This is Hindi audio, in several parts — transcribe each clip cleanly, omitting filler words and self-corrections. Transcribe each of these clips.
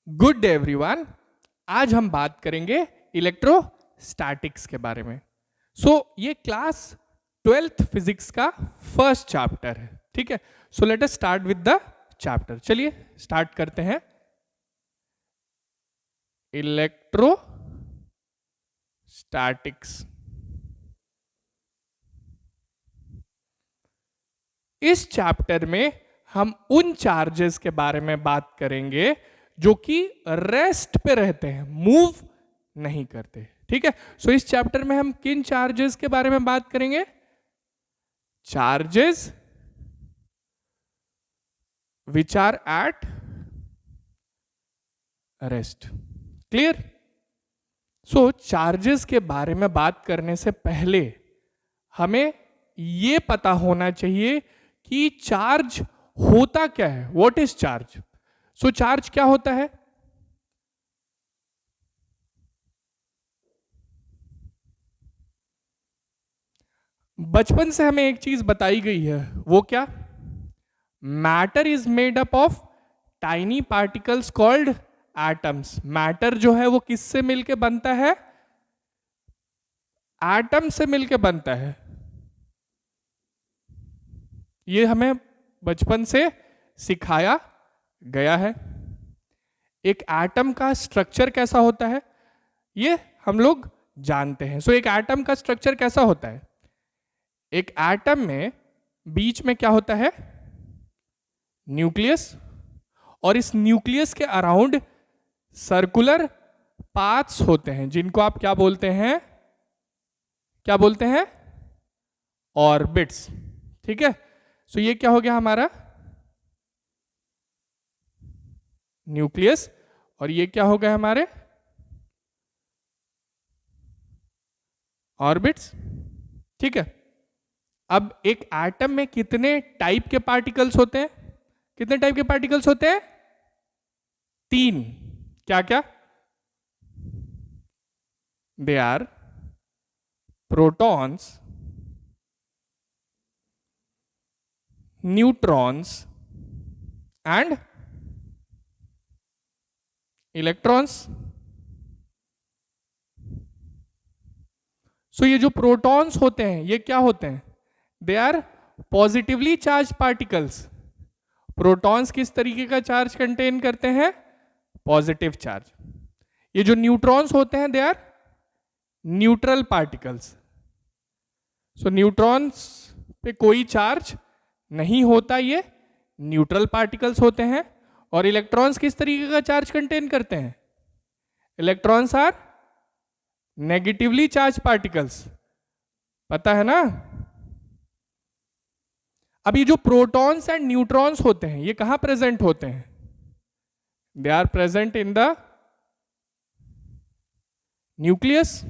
Good day everyone. आज हम बात करेंगे इलेक्ट्रोस्टैटिक्स के बारे में। ये क्लास 12th फिजिक्स का फर्स्ट चैप्टर है, ठीक है। Let us start with the chapter. चलिए स्टार्ट करते हैं। इलेक्ट्रोस्टैटिक्स। इस चैप्टर में हम उन चार्जेस के बारे में बात करेंगे जो कि रेस्ट पे रहते हैं, मूव नहीं करते, ठीक है। इस चैप्टर में हम किन चार्जेस के बारे में बात करेंगे? Charges which are at rest. Clear? Charges के बारे में बात करने से पहले हमें यह पता होना चाहिए कि चार्ज होता क्या है। What is charge? चार्ज क्या होता है? बचपन से हमें एक चीज बताई गई है, वो क्या? Matter is made up of tiny particles called atoms. Matter जो है वो किससे मिलके बनता है? एटम से मिलके बनता है। ये हमें बचपन से सिखाया गया है। एक एटम का स्ट्रक्चर कैसा होता है ये हम लोग जानते हैं। एक एटम का स्ट्रक्चर कैसा होता है? एक एटम में बीच में क्या होता है? न्यूक्लियस। और इस न्यूक्लियस के अराउंड सर्कुलर पाथ्स होते हैं जिनको आप क्या बोलते हैं? क्या बोलते हैं? ऑर्बिट्स, ठीक है। ये क्या हो गया हमारा? न्यूक्लियस। और ये क्या हो गया हमारे? ऑर्बिट्स, ठीक है। अब एक एटम में कितने टाइप के पार्टिकल्स होते हैं? कितने टाइप के पार्टिकल्स होते हैं? 3। क्या क्या? They are protons, neutrons and electrons. ये जो प्रोटॉन्स होते हैं ये क्या होते हैं? They are positively charge particles. Protons किस तरीके का चार्ज कंटेन करते हैं? Positive charge. ये जो न्यूट्रॉन्स होते हैं they are neutral particles. Neutrons पे कोई चार्ज नहीं होता, ये न्यूट्रल पार्टिकल्स होते हैं। और इलेक्ट्रॉन्स किस तरीके का चार्ज कंटेन करते हैं? Electrons are negatively charge particles. पता है ना? अब ये जो प्रोटॉन्स एंड न्यूट्रॉन्स होते हैं ये कहां प्रेजेंट होते हैं? They are present in the nucleus.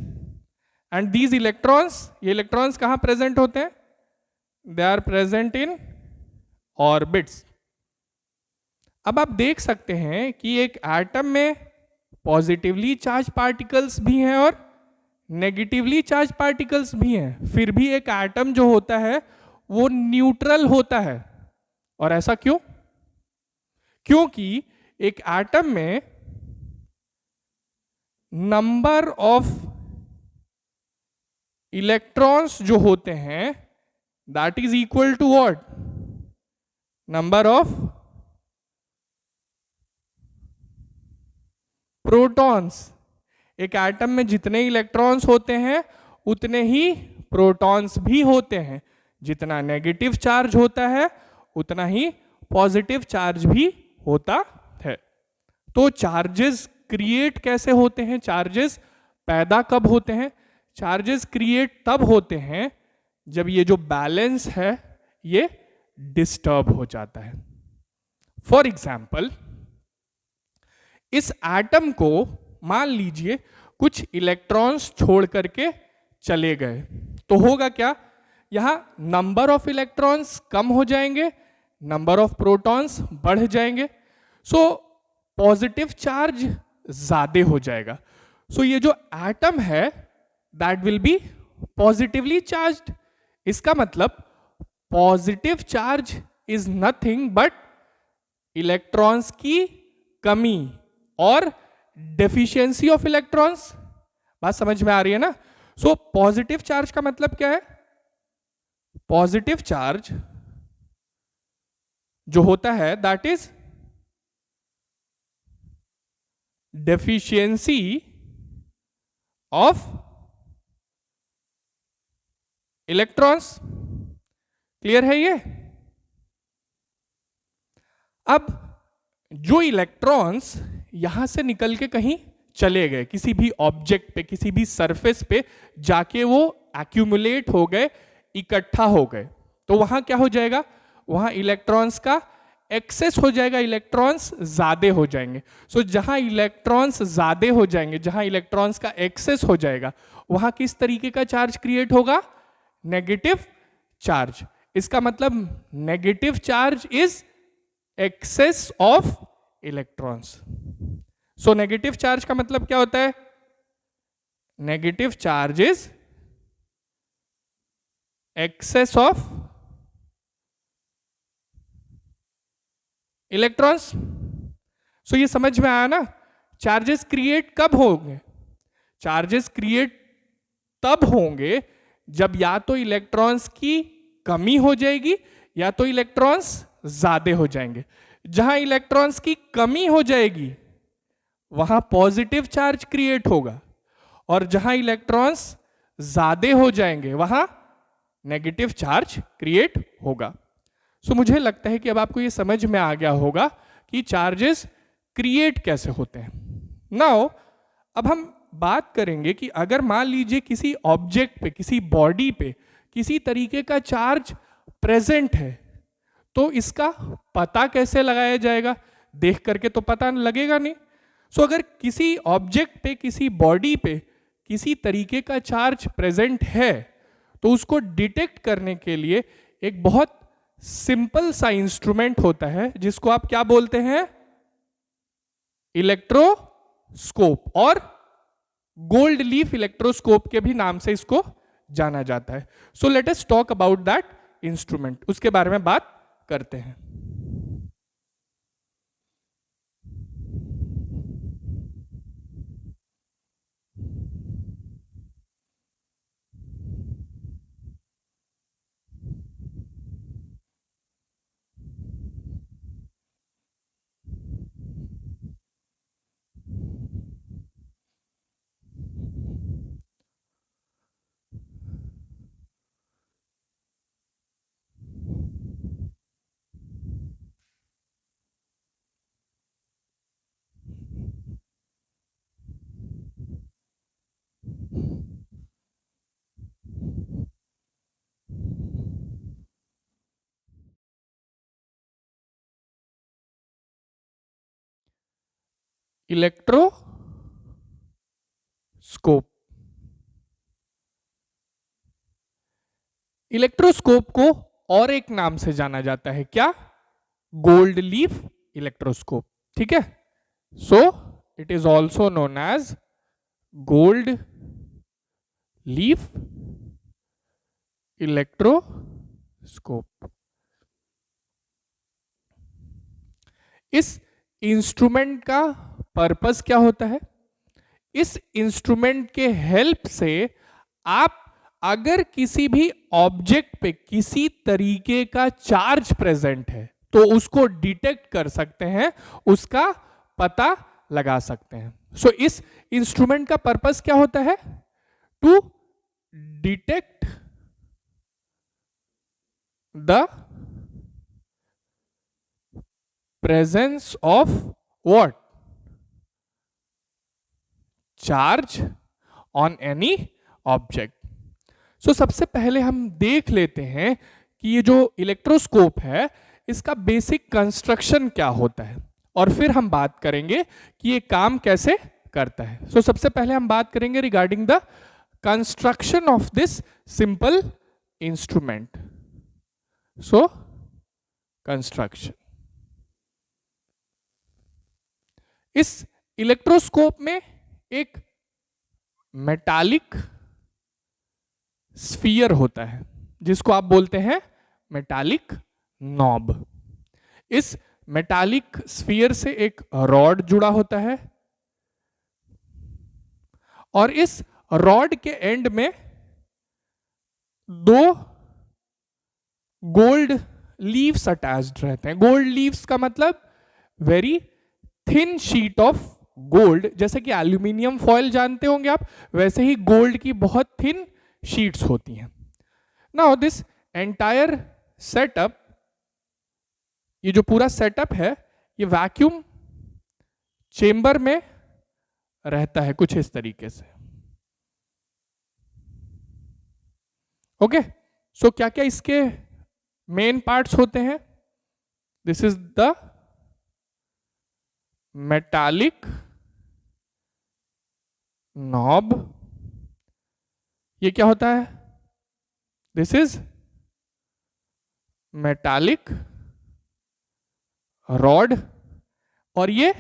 And these electrons, ये इलेक्ट्रॉन्स कहां प्रेजेंट होते हैं? They are present in orbits. अब आप देख सकते हैं कि एक एटम में पॉजिटिवली चार्ज पार्टिकल्स भी हैं और नेगेटिवली चार्ज पार्टिकल्स भी हैं, फिर भी एक एटम जो होता है वो न्यूट्रल होता है। और ऐसा क्यों? क्योंकि एक एटम में नंबर ऑफ इलेक्ट्रॉन्स जो होते हैं that is equal to what? Number of protons. एक एटम में जितने इलेक्ट्रॉन्स होते हैं उतने ही प्रोटॉन्स भी होते हैं। जितना नेगेटिव चार्ज होता है उतना ही पॉजिटिव चार्ज भी होता है। तो चार्जेस क्रिएट कैसे होते हैं? चार्जेस पैदा कब होते हैं? चार्जेस क्रिएट तब होते हैं जब ये जो बैलेंस है ये डिस्टर्ब हो जाता है। फॉर एग्जाम्पल, इस एटम को मान लीजिए कुछ इलेक्ट्रॉन्स छोड़ करके चले गए, तो होगा क्या? यहां नंबर ऑफ इलेक्ट्रॉन्स कम हो जाएंगे, नंबर ऑफ प्रोटॉन्स बढ़ जाएंगे। पॉजिटिव चार्ज ज्यादा हो जाएगा। ये जो एटम है that will be positively charged. इसका मतलब positive charge is nothing but electrons की कमी और डेफिशिएंसी ऑफ इलेक्ट्रॉन्स। बात समझ में आ रही है ना? सो पॉजिटिव चार्ज का मतलब क्या है? पॉजिटिव चार्ज जो होता है that is deficiency of electrons. Clear है ये? अब जो इलेक्ट्रॉन्स यहां से निकल के कहीं चले गए, किसी भी ऑब्जेक्ट पे, किसी भी सरफेस पे जाके वो एक्यूमुलेट हो गए, इकट्ठा हो गए, तो वहां क्या हो जाएगा? वहां इलेक्ट्रॉन्स का एक्सेस हो जाएगा, इलेक्ट्रॉन्स ज्यादा हो जाएंगे। सो जहां इलेक्ट्रॉन्स ज्यादा हो जाएंगे, जहां इलेक्ट्रॉन्स का एक्सेस हो जाएगा, वहां किस तरीके का चार्ज क्रिएट होगा? Negative charge. इसका मतलब negative charge is excess of electrons. So negative charge का मतलब क्या होता है? Negative charge is excess of electrons. So ये समझ में आया ना? चार्जेस क्रिएट कब होंगे? चार्जेस क्रिएट तब होंगे जब या तो इलेक्ट्रॉन्स की कमी हो जाएगी या तो इलेक्ट्रॉन्स ज्यादा हो जाएंगे। जहां इलेक्ट्रॉन्स की कमी हो जाएगी वहां पॉजिटिव चार्ज क्रिएट होगा, और जहां इलेक्ट्रॉन्स ज्यादा हो जाएंगे वहां नेगेटिव चार्ज क्रिएट होगा। सो मुझे लगता है कि अब आपको ये समझ में आ गया होगा कि चार्जेस क्रिएट कैसे होते हैं। नाउ अब हम बात करेंगे कि अगर मान लीजिए किसी ऑब्जेक्ट पे, किसी बॉडी पे किसी तरीके का चार्ज प्रेजेंट है, तो इसका पता कैसे लगाया जाएगा? देख करके तो पता लगेगा नहीं। सो अगर किसी ऑब्जेक्ट पे, किसी बॉडी पे किसी तरीके का चार्ज प्रेजेंट है, तो उसको डिटेक्ट करने के लिए एक बहुत सिंपल सा इंस्ट्रूमेंट होता है जिसको आप क्या बोलते हैं? इलेक्ट्रोस्कोप, और गोल्ड लीफ इलेक्ट्रोस्कोप के भी नाम से इसको जाना जाता है। So let us talk about that instrument, उसके बारे में बात करते हैं। इलेक्ट्रोस्कोप, इलेक्ट्रोस्कोप को और एक नाम से जाना जाता है, क्या? Gold leaf electroscope. ठीक है? So it is also known as gold leaf electroscope. इस इंस्ट्रूमेंट का पर्पस क्या होता है? इस इंस्ट्रूमेंट के हेल्प से आप अगर किसी भी ऑब्जेक्ट पे किसी तरीके का चार्ज प्रेजेंट है तो उसको डिटेक्ट कर सकते हैं, उसका पता लगा सकते हैं। सो इस इंस्ट्रूमेंट का पर्पस क्या होता है? To detect the presence of what? Charge on any object. So सबसे पहले हम देख लेते हैं कि ये जो इलेक्ट्रोस्कोप है इसका बेसिक कंस्ट्रक्शन क्या होता है, और फिर हम बात करेंगे कि ये काम कैसे करता है। सो सबसे पहले हम बात करेंगे regarding the construction of this simple instrument. So construction, इस इलेक्ट्रोस्कोप में एक मेटालिक स्फीयर होता है जिसको आप बोलते हैं मेटालिक नॉब। इस मेटालिक स्फीयर से एक रॉड जुड़ा होता है और इस रॉड के एंड में दो गोल्ड लीव्स अटैच्ड रहते हैं। गोल्ड लीव्स का मतलब very thin sheet of gold, जैसे कि एल्यूमिनियम फॉयल जानते होंगे आप, वैसे ही गोल्ड की बहुत थिन शीट्स होती हैं। नाउ दिस एंटायर सेटअप, ये जो पूरा सेटअप है ये वैक्यूम चेंबर में रहता है कुछ इस तरीके से। ओके, सो क्या क्या इसके मेन पार्ट्स होते हैं? This is the metallic knob, ये क्या होता है? दिस इज मेटालिक रॉड, और ये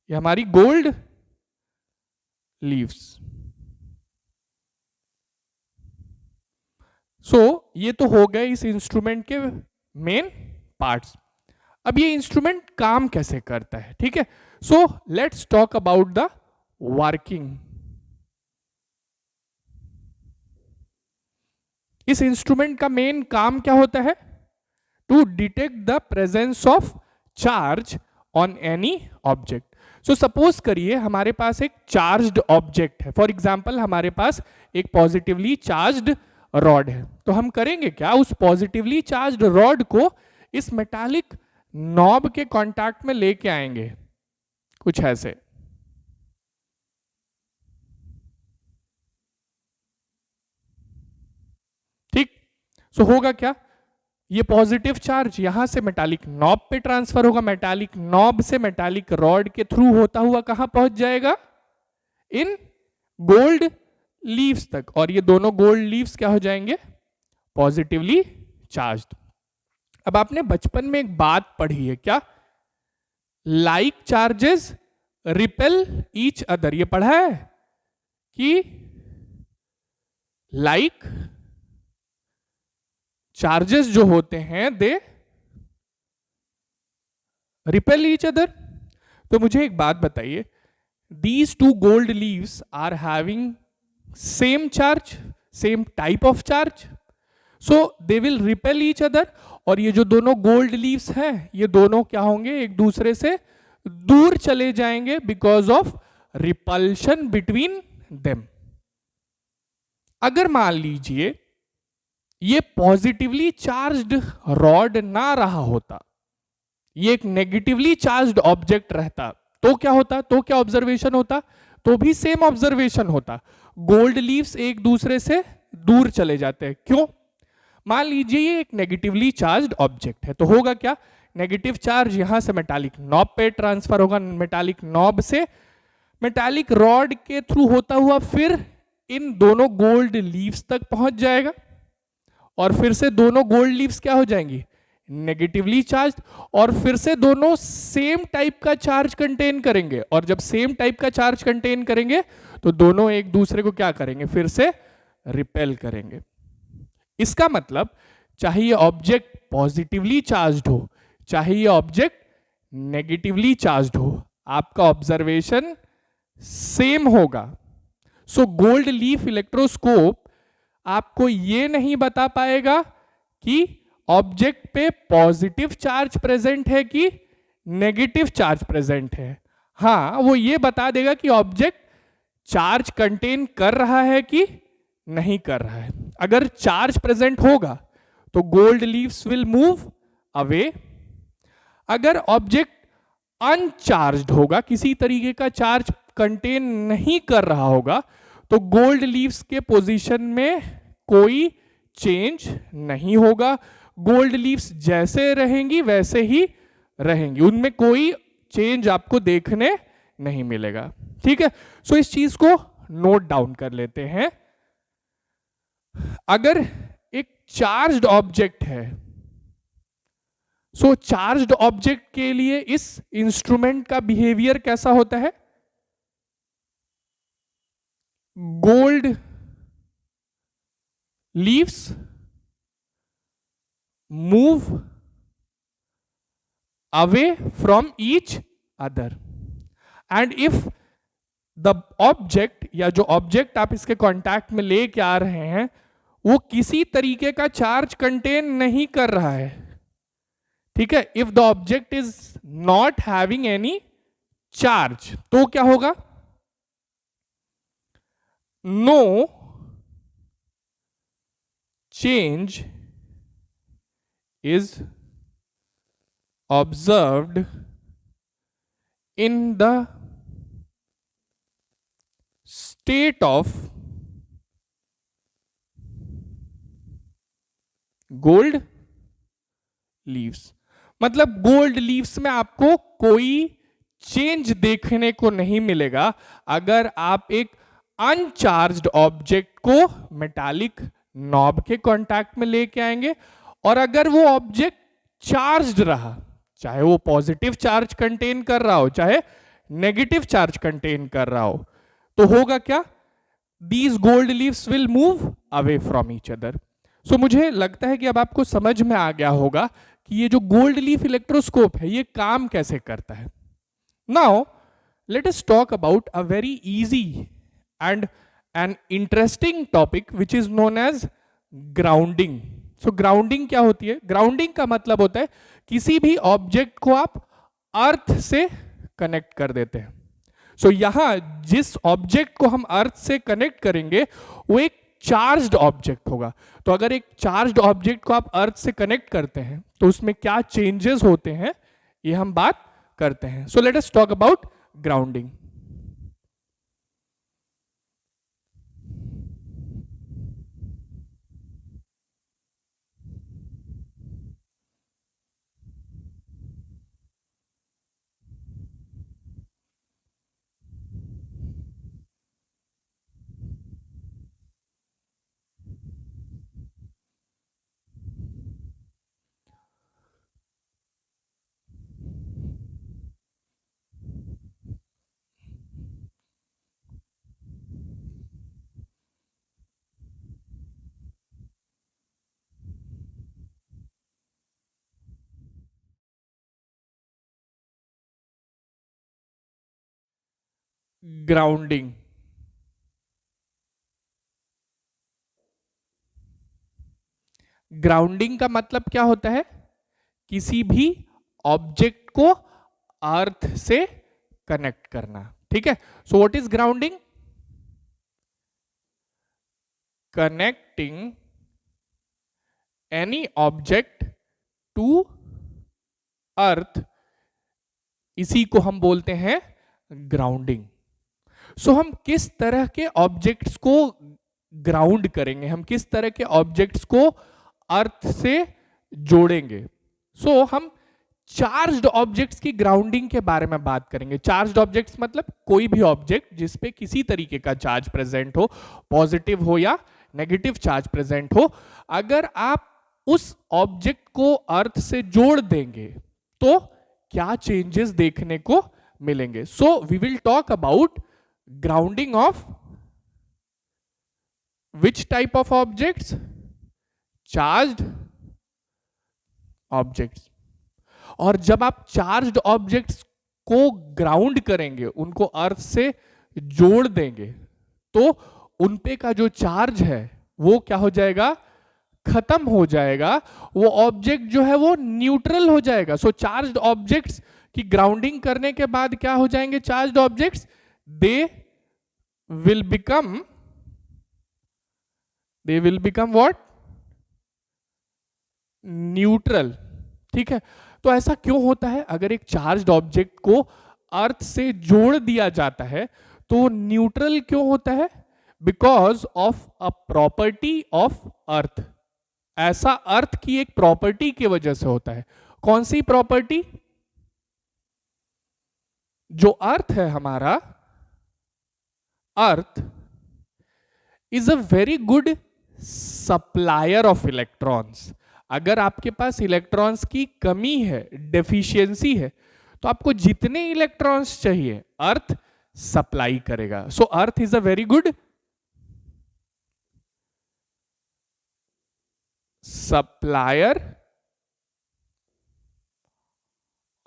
हमारी गोल्ड लीव्स। सो ये तो हो गए इस इंस्ट्रूमेंट के मेन पार्ट्स। अब ये इंस्ट्रूमेंट काम कैसे करता है, ठीक है? So let's talk about the working. इस इंस्ट्रूमेंट का मेन काम क्या होता है? To detect the presence of charge on any object. So suppose करिए हमारे पास एक चार्ज्ड ऑब्जेक्ट है, फॉर एग्जाम्पल हमारे पास एक पॉजिटिवली चार्ज्ड रॉड है, तो हम करेंगे क्या? उस पॉजिटिवली चार्ज्ड रॉड को इस मेटालिक नॉब के कांटेक्ट में लेके आएंगे, कुछ ऐसे। ठीक, सो होगा क्या? ये पॉजिटिव चार्ज यहां से मेटालिक नॉब पे ट्रांसफर होगा, मेटालिक नॉब से मेटालिक रॉड के थ्रू होता हुआ कहां पहुंच जाएगा? इन गोल्ड लीव्स तक, और ये दोनों गोल्ड लीव्स क्या हो जाएंगे? Positively charged. अब आपने बचपन में एक बात पढ़ी है क्या? Like charges repel each other, ये पढ़ा है कि लाइक चार्जेस जो होते हैं दे रिपेल ईच अदर। तो मुझे एक बात बताइए, these two gold leaves are having same charge, same type of charge, so they will repel each other. और ये जो दोनों गोल्ड लीव्स हैं ये दोनों क्या होंगे? एक दूसरे से दूर चले जाएंगे because of repulsion between them. अगर मान लीजिए ये पॉजिटिवली चार्ज्ड रॉड ना रहा होता, ये एक नेगेटिवली चार्ज्ड ऑब्जेक्ट रहता, तो क्या होता? तो क्या ऑब्जर्वेशन होता? तो भी सेम ऑब्जर्वेशन होता, गोल्ड लीव्स एक दूसरे से दूर चले जाते हैं। क्यों? मान लीजिए ये एक नेगेटिवली चार्ज्ड ऑब्जेक्ट है, तो होगा क्या? नेगेटिव चार्ज यहां से मेटालिक नॉब पे ट्रांसफर होगा, मेटालिक नॉब से मेटालिक रॉड के थ्रू होता हुआ फिर इन दोनों गोल्ड लीव्स तक पहुंच जाएगा, और फिर से दोनों गोल्ड लीव्स क्या हो जाएंगी? नेगेटिवली चार्ज, और फिर से दोनों सेम टाइप का चार्ज कंटेन करेंगे, और जब सेम टाइप का चार्ज कंटेन करेंगे तो दोनों एक दूसरे को क्या करेंगे? फिर से रिपेल करेंगे। इसका मतलब चाहे ये ऑब्जेक्ट पॉजिटिवली चार्ज्ड हो, चाहे ये ऑब्जेक्ट नेगेटिवली चार्ज्ड हो, आपका ऑब्जर्वेशन सेम होगा। सो गोल्ड लीफ इलेक्ट्रोस्कोप आपको ये नहीं बता पाएगा कि ऑब्जेक्ट पे पॉजिटिव चार्ज प्रेजेंट है कि नेगेटिव चार्ज प्रेजेंट है। हाँ, वो ये बता देगा कि ऑब्जेक्ट चार्ज कंटेन कर रहा है कि नहीं कर रहा है। अगर चार्ज प्रेजेंट होगा तो gold leaves will move away. अगर ऑब्जेक्ट अनचार्ज्ड होगा, किसी तरीके का चार्ज कंटेन नहीं कर रहा होगा, तो गोल्ड लीव्स के पोजीशन में कोई चेंज नहीं होगा, गोल्ड लीव्स जैसे रहेंगी वैसे ही रहेंगी, उनमें कोई चेंज आपको देखने नहीं मिलेगा। ठीक है, सो इस चीज को नोट डाउन कर लेते हैं। अगर एक चार्ज्ड ऑब्जेक्ट है, सो चार्ज्ड ऑब्जेक्ट के लिए इस इंस्ट्रूमेंट का बिहेवियर कैसा होता है? Gold leaves move away from each other. And if the object, या जो ऑब्जेक्ट आप इसके कांटेक्ट में लेके आ रहे हैं वो किसी तरीके का चार्ज कंटेन नहीं कर रहा है, ठीक है, if the object is not having any charge, तो क्या होगा? No change is observed in the state of gold leaves. मतलब गोल्ड लीव्स में आपको कोई चेंज देखने को नहीं मिलेगा अगर आप एक अनचार्ज्ड ऑब्जेक्ट को मेटालिक नॉब के कांटेक्ट में लेके आएंगे, और अगर वो ऑब्जेक्ट चार्ज्ड रहा, चाहे वो पॉजिटिव चार्ज कंटेन कर रहा हो चाहे नेगेटिव चार्ज कंटेन कर रहा हो, तो होगा क्या? These gold leaves will move away from each other. So मुझे लगता है कि अब आपको समझ में आ गया होगा कि ये जो गोल्ड लीफ इलेक्ट्रोस्कोप है ये काम कैसे करता है. Now let us talk about a very easy and an interesting topic which is known as grounding. So grounding क्या होती है? ग्राउंडिंग का मतलब होता है किसी भी ऑब्जेक्ट को आप अर्थ से कनेक्ट कर देते हैं. सो यहां जिस ऑब्जेक्ट को हम अर्थ से कनेक्ट करेंगे वो एक चार्ज्ड ऑब्जेक्ट होगा. तो अगर एक चार्ज्ड ऑब्जेक्ट को आप अर्थ से कनेक्ट करते हैं तो उसमें क्या चेंजेस होते हैं ये हम बात करते हैं. So let us talk about grounding. Grounding grounding का मतलब क्या होता है? किसी भी ऑब्जेक्ट को अर्थ से कनेक्ट करना. ठीक है. So what is grounding? Connecting any object to earth, इसी को हम बोलते हैं ग्राउंडिंग. सो हम किस तरह के ऑब्जेक्ट्स को ग्राउंड करेंगे, हम किस तरह के ऑब्जेक्ट्स को अर्थ से जोड़ेंगे? सो हम चार्ज्ड ऑब्जेक्ट्स की ग्राउंडिंग के बारे में बात करेंगे. चार्ज्ड ऑब्जेक्ट्स मतलब कोई भी ऑब्जेक्ट जिसपे किसी तरीके का चार्ज प्रेजेंट हो, पॉजिटिव हो या नेगेटिव चार्ज प्रेजेंट हो, अगर आप उस ऑब्जेक्ट को अर्थ से जोड़ देंगे तो क्या चेंजेस देखने को मिलेंगे. So we will talk about grounding of which type of objects? Charged objects. और जब आप चार्ज्ड ऑब्जेक्ट्स को ग्राउंड करेंगे, उनको अर्थ से जोड़ देंगे, तो उनपे का जो चार्ज है वो क्या हो जाएगा? खत्म हो जाएगा. वो ऑब्जेक्ट जो है वो न्यूट्रल हो जाएगा. सो चार्ज्ड ऑब्जेक्ट्स की ग्राउंडिंग करने के बाद क्या हो जाएंगे? Charged objects they will become what? Neutral. ठीक है. तो ऐसा क्यों होता है? अगर एक चार्ज्ड ऑब्जेक्ट को अर्थ से जोड़ दिया जाता है तो न्यूट्रल क्यों होता है? Because of a property of earth. ऐसा अर्थ की एक प्रॉपर्टी की वजह से होता है. कौन सी प्रॉपर्टी? जो अर्थ है हमारा, अर्थ is a very good supplier of electrons. अगर आपके पास इलेक्ट्रॉन्स की कमी है, डेफिशिएंसी है, तो आपको जितने इलेक्ट्रॉन्स चाहिए अर्थ सप्लाई करेगा. So earth is a very good supplier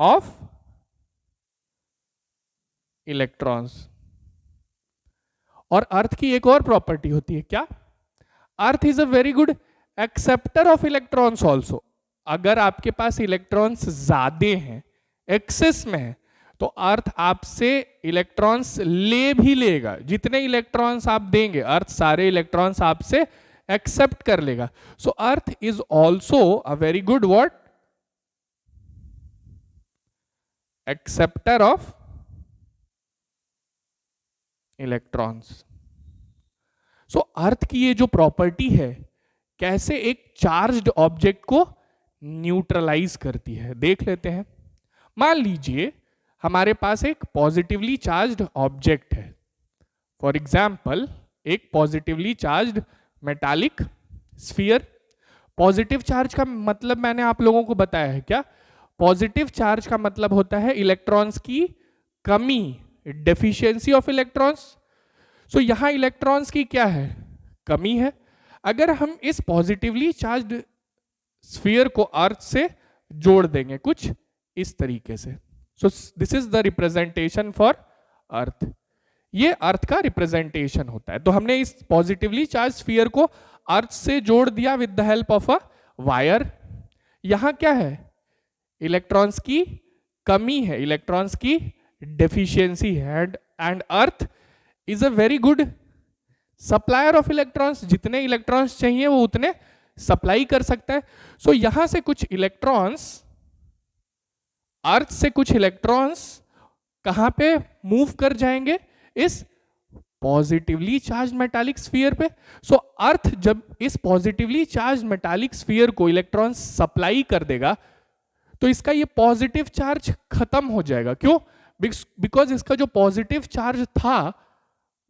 of electrons. और अर्थ की एक और प्रॉपर्टी होती है, क्या? Earth is a very good acceptor of electrons also. अगर आपके पास इलेक्ट्रॉन्स ज्यादा हैं, एक्सेस में है, तो अर्थ आपसे इलेक्ट्रॉन्स ले भी लेगा। जितने इलेक्ट्रॉन्स आप देंगे, अर्थ सारे इलेक्ट्रॉन्स आपसे एक्सेप्ट कर लेगा। So earth is also a very good what? Acceptor of electrons. So earth की ये जो प्रॉपर्टी है, कैसे एक चार्ज्ड ऑब्जेक्ट को न्यूट्रलाइज करती है, देख लेते हैं। मान लीजिए हमारे पास एक पॉजिटिवली चार्ज्ड ऑब्जेक्ट है। फॉर एग्जाम्पल, एक positively charged metallic sphere. Positive charge का मतलब मैंने आप लोगों को बताया है क्या? पॉजिटिव चार्ज का मतलब होता है इलेक्ट्रॉन्स की कमी, डेफिशिएंसी ऑफ इलेक्ट्रॉन्स। सो यहां इलेक्ट्रॉन्स की क्या है? कमी है। अगर हम इस पॉजिटिवली चार्ज्ड स्फीयर को अर्थ से जोड़ देंगे कुछ इस तरीके से, सो this is the representation for earth. ये अर्थ का रिप्रेजेंटेशन होता है। तो हमने इस पॉजिटिवली चार्ज स्फीयर को अर्थ से जोड़ दिया with the help of a wire. यहां क्या है? इलेक्ट्रॉन्स की कमी है, इलेक्ट्रॉन्स की डेफिशिएंसी है। And earth is a very good supplier of electrons. जितने इलेक्ट्रॉन्स चाहिए वो उतने सप्लाई कर सकता है। सो यहां से कुछ इलेक्ट्रॉन्स, अर्थ से कुछ इलेक्ट्रॉन्स कहां पे मूव कर जाएंगे? इस पॉजिटिवली चार्ज मेटालिक स्फीयर पे। सो अर्थ जब इस पॉजिटिवली चार्ज मेटालिक स्फीयर को इलेक्ट्रॉन्स सप्लाई कर देगा, तो इसका ये पॉजिटिव चार्ज खत्म हो जाएगा। क्यों? बिकॉज इसका जो पॉजिटिव चार्ज था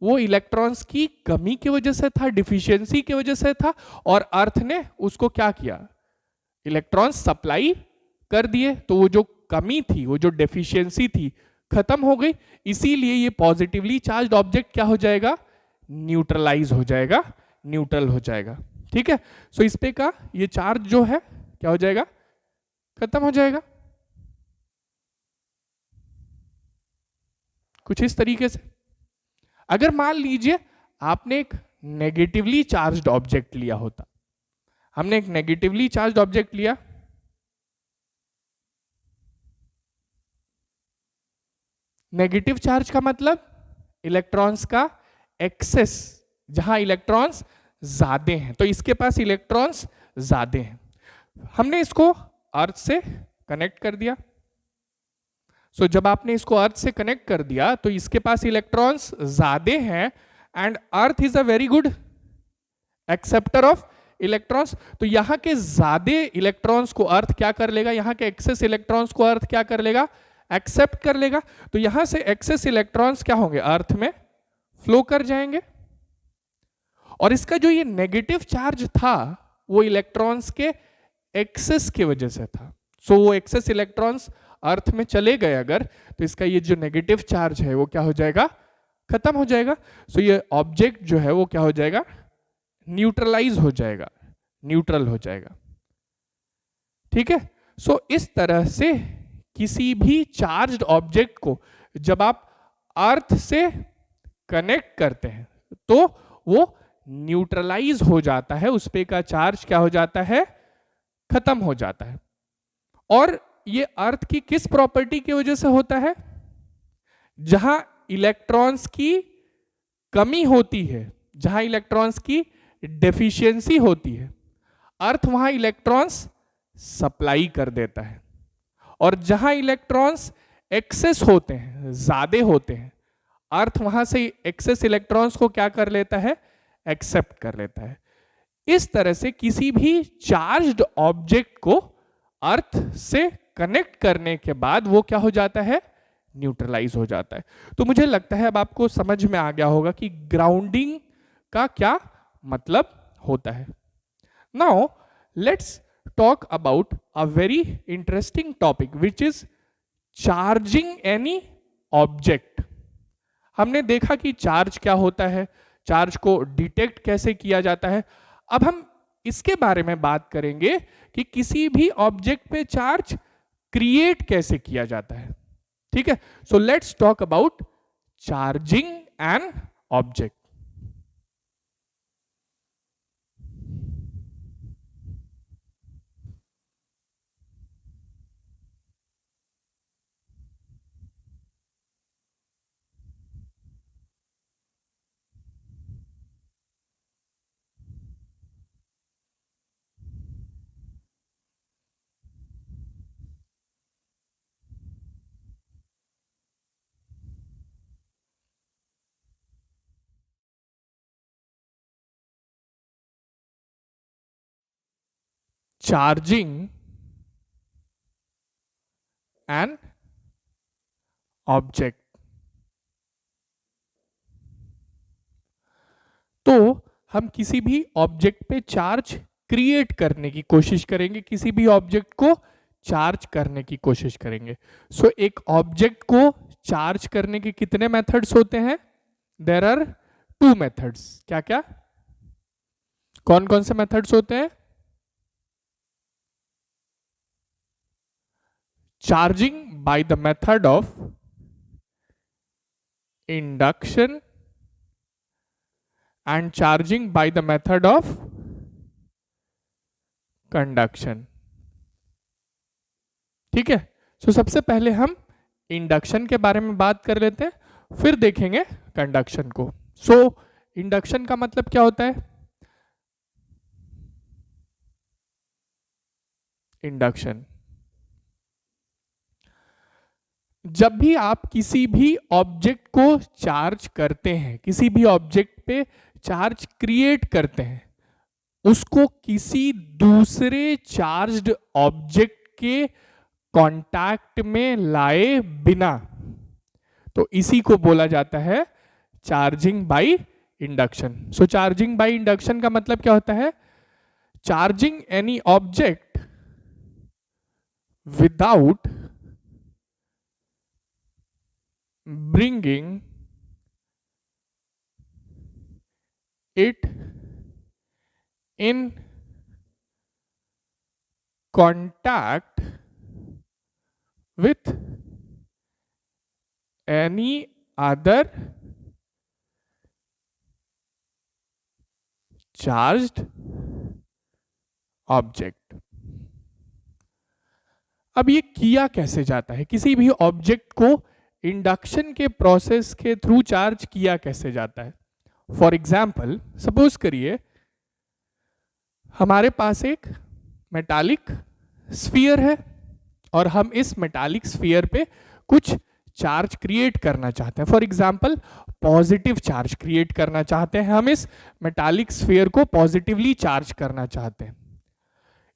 वो इलेक्ट्रॉन्स की कमी की वजह से था, डिफिशियंसी की वजह से था, और अर्थ ने उसको क्या किया? इलेक्ट्रॉन्स सप्लाई कर दिए। तो वो जो कमी थी, वो जो डेफिशिएंसी थी, खत्म हो गई। इसीलिए ये पॉजिटिवली चार्ज्ड ऑब्जेक्ट क्या हो जाएगा? न्यूट्रलाइज हो जाएगा, न्यूट्रल हो जाएगा। ठीक है। सो इस पे का ये चार्ज जो है क्या हो जाएगा? खत्म हो जाएगा। कुछ इस तरीके से। अगर मान लीजिए आपने एक नेगेटिवली चार्ज्ड ऑब्जेक्ट लिया होता, हमने एक नेगेटिवली चार्ज्ड ऑब्जेक्ट लिया, नेगेटिव चार्ज का मतलब इलेक्ट्रॉन्स का एक्सेस, जहां इलेक्ट्रॉन्स ज्यादा हैं, तो इसके पास इलेक्ट्रॉन्स ज्यादा हैं। हमने इसको अर्थ से कनेक्ट कर दिया। सो जब आपने इसको अर्थ से कनेक्ट कर दिया तो इसके पास इलेक्ट्रॉन्स ज्यादा हैं, and earth is a very good acceptor of electrons. तो यहां के ज्यादा इलेक्ट्रॉन्स को अर्थ क्या कर लेगा? यहां के एक्सेस इलेक्ट्रॉन्स को अर्थ क्या कर लेगा? एक्सेप्ट कर लेगा। तो यहां से एक्सेस इलेक्ट्रॉन्स क्या होंगे? अर्थ में फ्लो कर जाएंगे। और इसका जो ये नेगेटिव चार्ज था वो इलेक्ट्रॉन्स के एक्सेस की वजह से था। सो वो एक्सेस इलेक्ट्रॉन्स अर्थ में चले गए अगर, तो इसका ये जो नेगेटिव चार्ज है वो क्या हो जाएगा? खत्म हो जाएगा। सो ये ऑब्जेक्ट जो है वो क्या हो जाएगा? न्यूट्रलाइज हो जाएगा, न्यूट्रल हो जाएगा। ठीक है। सो इस तरह से किसी भी चार्ज्ड ऑब्जेक्ट को जब आप अर्थ से कनेक्ट करते हैं तो वो न्यूट्रलाइज हो जाता है, उस पे का चार्ज क्या हो जाता है? खत्म हो जाता है। और ये अर्थ की किस प्रॉपर्टी की वजह से होता है? जहां इलेक्ट्रॉन्स की कमी होती है, जहां इलेक्ट्रॉन्स की डेफिशिएंसी होती है, अर्थ वहां इलेक्ट्रॉन्स सप्लाई कर देता है। और जहां इलेक्ट्रॉन्स एक्सेस होते हैं, ज्यादा होते हैं, अर्थ वहां से एक्सेस इलेक्ट्रॉन्स को क्या कर लेता है? एक्सेप्ट कर लेता है। इस तरह से किसी भी चार्ज्ड ऑब्जेक्ट को अर्थ से कनेक्ट करने के बाद वो क्या हो जाता है? न्यूट्रलाइज हो जाता है। तो मुझे लगता है अब आपको समझ में आ गया होगा कि ग्राउंडिंग का क्या मतलब होता है। Now let's talk about a very interesting topic which is charging any object। हमने देखा कि चार्ज क्या होता है, चार्ज को डिटेक्ट कैसे किया जाता है। अब हम इसके बारे में बात करेंगे कि किसी भी ऑब्जेक्ट पे चार्ज क्रिएट कैसे किया जाता है। ठीक है, so let's talk about charging an object. Charging an object, तो हम किसी भी ऑब्जेक्ट पे चार्ज क्रिएट करने की कोशिश करेंगे, किसी भी ऑब्जेक्ट को चार्ज करने की कोशिश करेंगे। सो एक ऑब्जेक्ट को चार्ज करने के कितने मेथड्स होते हैं? There are 2 methods. क्या क्या, कौन कौन से मेथड्स होते हैं? Charging by the method of induction and charging by the method of conduction। ठीक है, सो सबसे पहले हम इंडक्शन के बारे में बात कर लेते हैं, फिर देखेंगे कंडक्शन को। सो इंडक्शन का मतलब क्या होता है? इंडक्शन, जब भी आप किसी भी ऑब्जेक्ट को चार्ज करते हैं, किसी भी ऑब्जेक्ट पे चार्ज क्रिएट करते हैं, उसको किसी दूसरे चार्ज्ड ऑब्जेक्ट के कांटेक्ट में लाए बिना, तो इसी को बोला जाता है charging by induction. So charging by induction का मतलब क्या होता है? Charging any object without bringing it in contact with any other charged object। अब ये किया कैसे जाता है? किसी भी ऑब्जेक्ट को इंडक्शन के प्रोसेस के थ्रू चार्ज किया कैसे जाता है? फॉर एग्जाम्पल, सपोज करिए हमारे पास एक मेटालिक स्फीयर है और हम इस मेटालिक स्फीयर पे कुछ चार्ज क्रिएट करना चाहते हैं। For example, positive charge create करना चाहते हैं, हम इस मेटालिक स्फीयर को पॉजिटिवली चार्ज करना चाहते हैं।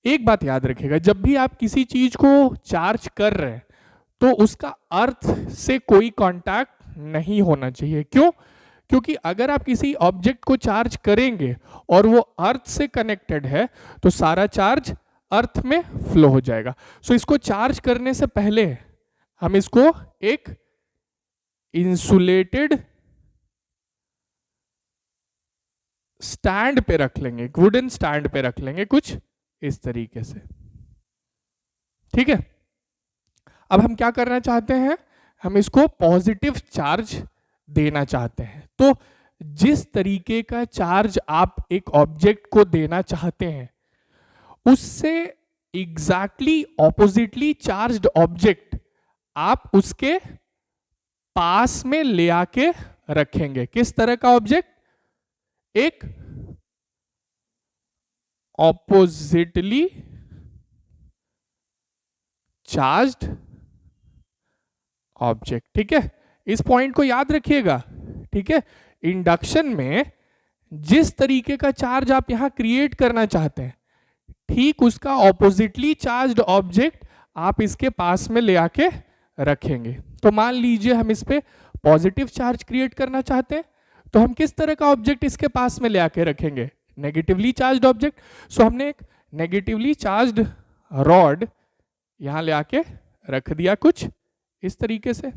एक बात याद रखिएगा, जब भी आप किसी चीज को चार्ज कर रहे हैं तो उसका अर्थ से कोई कांटेक्ट नहीं होना चाहिए। क्यों? क्योंकि अगर आप किसी ऑब्जेक्ट को चार्ज करेंगे और वो अर्थ से कनेक्टेड है तो सारा चार्ज अर्थ में फ्लो हो जाएगा। सो इसको चार्ज करने से पहले हम इसको एक इंसुलेटेड स्टैंड पे रख लेंगे, वुडन स्टैंड पे रख लेंगे, कुछ इस तरीके से। ठीक है, अब हम क्या करना चाहते हैं? हम इसको पॉजिटिव चार्ज देना चाहते हैं। तो जिस तरीके का चार्ज आप एक ऑब्जेक्ट को देना चाहते हैं उससे एग्जैक्टली ऑपोजिटली चार्ज्ड ऑब्जेक्ट आप उसके पास में ले आके रखेंगे। किस तरह का ऑब्जेक्ट? एक ऑपोजिटली चार्ज्ड ऑब्जेक्ट। ठीक है, इस पॉइंट को याद रखिएगा। ठीक है, इंडक्शन में जिस तरीके का चार्ज आप यहां क्रिएट करना चाहते हैं, ठीक उसका ऑपोजिटली चार्ज्ड ऑब्जेक्ट आप इसके पास में ले आके रखेंगे। तो मान लीजिए हम इस पे पॉजिटिव चार्ज क्रिएट करना चाहते हैं, तो हम किस तरह का ऑब्जेक्ट इसके पास में ले आके रखेंगे? Negatively charged object. सो हमने एक नेगेटिवली चार्ज्ड रॉड यहां ले आके रख दिया कुछ इस तरीके से।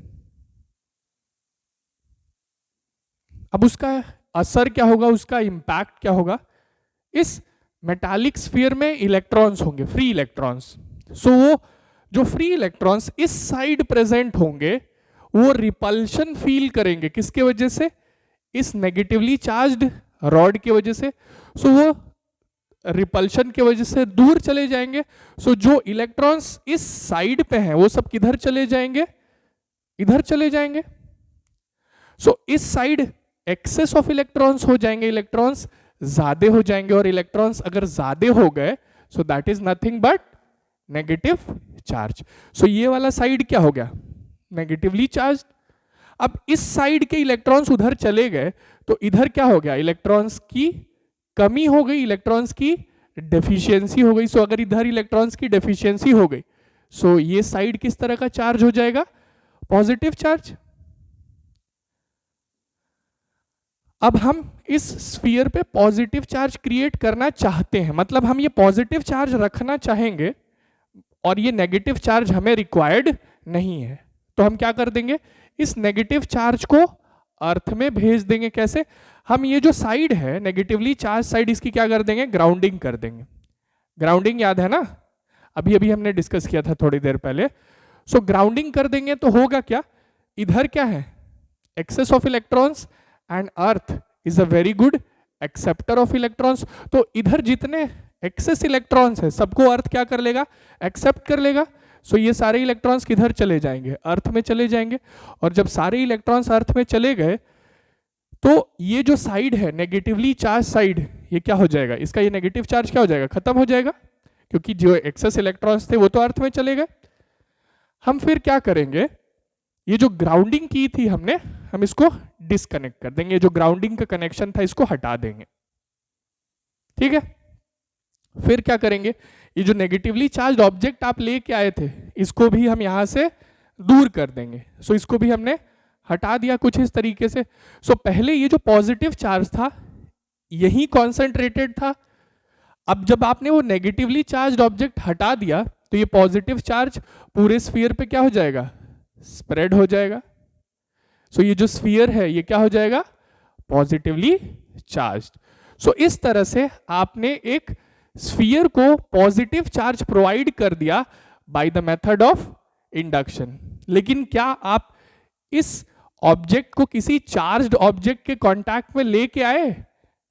अब उसका असर क्या होगा, उसका इंपैक्ट क्या होगा? इस मेटालिक स्फीयर में इलेक्ट्रॉन्स होंगे, फ्री इलेक्ट्रॉन्स। सो वो जो फ्री इलेक्ट्रॉन्स इस साइड प्रेजेंट होंगे वो रिपल्शन फील करेंगे, किसके वजह से? इस नेगेटिवली चार्ज्ड रॉड की वजह से। सो वो रिपल्शन की वजह से दूर चले जाएंगे। सो जो इलेक्ट्रॉन्स इस साइड पे हैं वो सब किधर चले जाएंगे? इधर चले जाएंगे। सो इस साइड एक्सेस ऑफ इलेक्ट्रॉन्स हो जाएंगे, इलेक्ट्रॉन्स ज्यादा हो जाएंगे, और इलेक्ट्रॉन्स अगर ज्यादा हो गए so that is nothing but negative charge. So ये वाला साइड क्या हो गया? Negatively charge. अब इस साइड के इलेक्ट्रॉन्स उधर चले गए तो इधर क्या हो गया? इलेक्ट्रॉन्स की कमी हो गई, इलेक्ट्रॉन्स की डेफिशिएंसी हो गई। सो अगर इधर इलेक्ट्रॉन्स की डेफिशिएंसी हो गई सो ये साइड किस तरह का चार्ज हो जाएगा? Positive charge. अब हम इस स्फीयर पे पॉजिटिव चार्ज क्रिएट करना चाहते हैं, मतलब हम ये पॉजिटिव चार्ज रखना चाहेंगे और ये नेगेटिव चार्ज हमें रिक्वायर्ड नहीं है। तो हम क्या कर देंगे? इस नेगेटिव चार्ज को अर्थ में भेज देंगे। कैसे? हम ये जो साइड है नेगेटिवली चार्ज साइड, इसकी क्या कर देंगे? ग्राउंडिंग कर देंगे। ग्राउंडिंग याद है ना, अभी अभी हमने डिस्कस किया था थोड़ी देर पहले। सो ग्राउंडिंग कर देंगे तो होगा क्या? इधर क्या है? Excess of electrons and earth is a very good acceptor of electrons. तो इधर जितने एक्सेस इलेक्ट्रॉन्स है सबको अर्थ क्या कर लेगा? एक्सेप्ट कर लेगा। सो ये सारे इलेक्ट्रॉन्स किधर चले जाएंगे? अर्थ में चले जाएंगे। और जब सारे इलेक्ट्रॉन्स अर्थ में चले गए तो ये जो साइड है नेगेटिवली चार्ज साइड, ये क्या हो जाएगा? इसका ये नेगेटिव चार्ज क्या हो जाएगा? खत्म हो जाएगा, क्योंकि जो एक्सेस इलेक्ट्रॉन्स थे वो तो अर्थ में चले गए। हम फिर क्या करेंगे? ये जो ग्राउंडिंग की थी हमने, हम इसको डिस्कनेक्ट कर देंगे। जो ग्राउंडिंग का कनेक्शन था इसको हटा देंगे। ठीक है। फिर क्या करेंगे? ये जो नेगेटिवली चार्ज ऑब्जेक्ट आप लेके आए थे इसको भी हम यहां से दूर कर देंगे। सो इसको भी हमने हटा दिया कुछ इस तरीके से। सो पहले ये जो पॉजिटिव चार्ज था यही कॉन्सेंट्रेटेड था। अब जब आपने वो नेगेटिवली चार्ज ऑब्जेक्ट हटा दिया तो ये पॉजिटिव चार्ज पूरे स्फीयर पे क्या हो जाएगा? स्प्रेड हो जाएगा। सो ये जो स्फीयर है ये क्या हो जाएगा? Positively charged. सो इस तरह से आपने एक स्फीयर को पॉजिटिव चार्ज प्रोवाइड कर दिया bye the method of induction. लेकिन क्या आप इस ऑब्जेक्ट को किसी चार्ज्ड ऑब्जेक्ट के कांटेक्ट में लेके आए?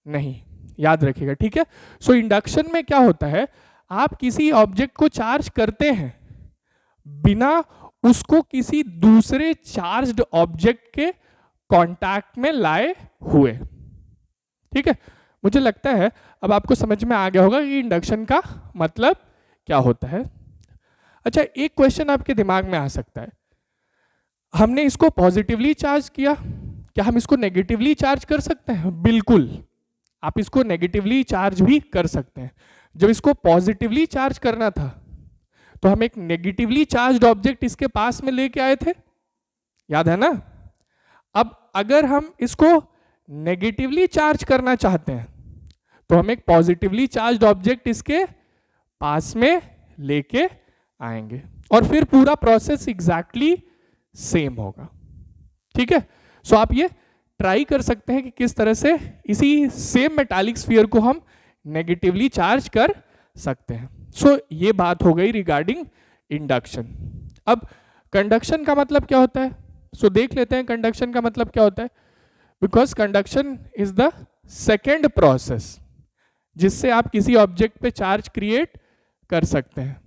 नहीं, याद रखिएगा। ठीक है। सो इंडक्शन में क्या होता है? आप किसी ऑब्जेक्ट को चार्ज करते हैं बिना उसको किसी दूसरे चार्ज्ड ऑब्जेक्ट के कांटेक्ट में लाए हुए। ठीक है। मुझे लगता है अब आपको समझ में आ गया होगा कि इंडक्शन का मतलब क्या होता है। अच्छा, एक क्वेश्चन आपके दिमाग में आ सकता है, हमने इसको पॉजिटिवली चार्ज किया, क्या हम इसको नेगेटिवली चार्ज कर सकते हैं? बिल्कुल, आप इसको नेगेटिवली चार्ज भी कर सकते हैं। जब इसको पॉजिटिवली चार्ज करना था तो हम एक नेगेटिवली चार्ज्ड ऑब्जेक्ट इसके पास में लेके आए थे, याद है ना? अब अगर हम इसको नेगेटिवली चार्ज करना चाहते हैं तो हम एक पॉजिटिवली चार्ज्ड ऑब्जेक्ट इसके पास में लेके आएंगे और फिर पूरा प्रोसेस एग्जैक्टली सेम होगा। ठीक है। सो आप ये ट्राई कर सकते हैं कि किस तरह से इसी सेम मेटालिक स्फीयर को हम नेगेटिवली चार्ज कर सकते हैं। सो ये बात हो गई रिगार्डिंग इंडक्शन। अब कंडक्शन का मतलब क्या होता है? सो देख लेते हैं कंडक्शन का मतलब क्या होता है। Because conduction is the second process जिससे आप किसी ऑब्जेक्ट पे चार्ज क्रिएट कर सकते हैं।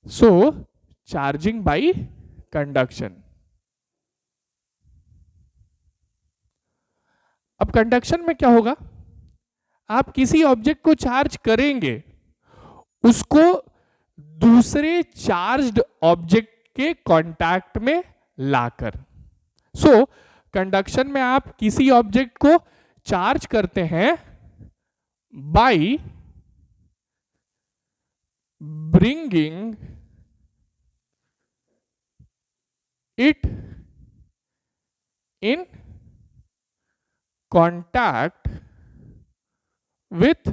So charging by conduction. अब कंडक्शन में क्या होगा? आप किसी ऑब्जेक्ट को चार्ज करेंगे, उसको दूसरे चार्ज्ड ऑब्जेक्ट के कांटेक्ट में लाकर। सो कंडक्शन में आप किसी ऑब्जेक्ट को चार्ज करते हैं by bringing it in contact with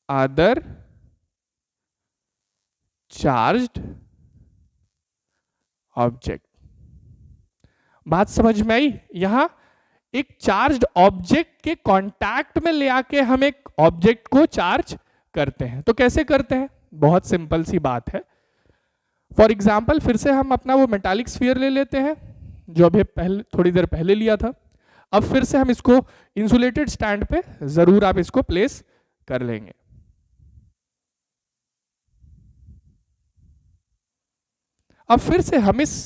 other charged object। बात समझ में आई? यहां एक चार्ज्ड ऑब्जेक्ट के कांटेक्ट में ले आके हम एक ऑब्जेक्ट को चार्ज करते हैं। तो कैसे करते हैं? बहुत सिंपल सी बात है। फॉर एग्जाम्पल फिर से हम अपना वो मेटालिक स्फीयर ले लेते हैं जो अभी पहले थोड़ी देर पहले लिया था। अब फिर से हम इसको इंसुलेटेड स्टैंड पे जरूर आप इसको प्लेस कर लेंगे। अब फिर से हम इस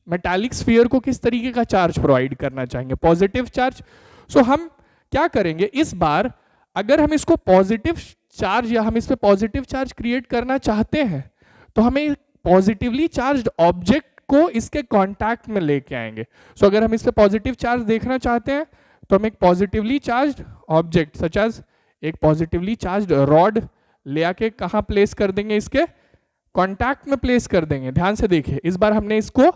मेटालिक स्फीयर को किस तरीके का चार्ज प्रोवाइड करना चाहेंगे? Positive charge. सो हम क्या करेंगे इस बार, अगर हम इसको पॉजिटिव चार्ज या हम इस पे पॉजिटिव चार्ज क्रिएट करना चाहते हैं तो हमें पॉजिटिवली चार्ज्ड ऑब्जेक्ट को इसके कांटेक्ट में लेके आएंगे। सो अगर हम इस पे पॉजिटिव चार्ज देखना चाहते हैं तो हम एक positively charged object such as एक पॉजिटिवली चार्ज्ड रॉड ले आके कहां प्लेस कर देंगे? इसके कांटेक्ट में प्लेस कर देंगे। ध्यान से देखिए, इस बार हमने इसको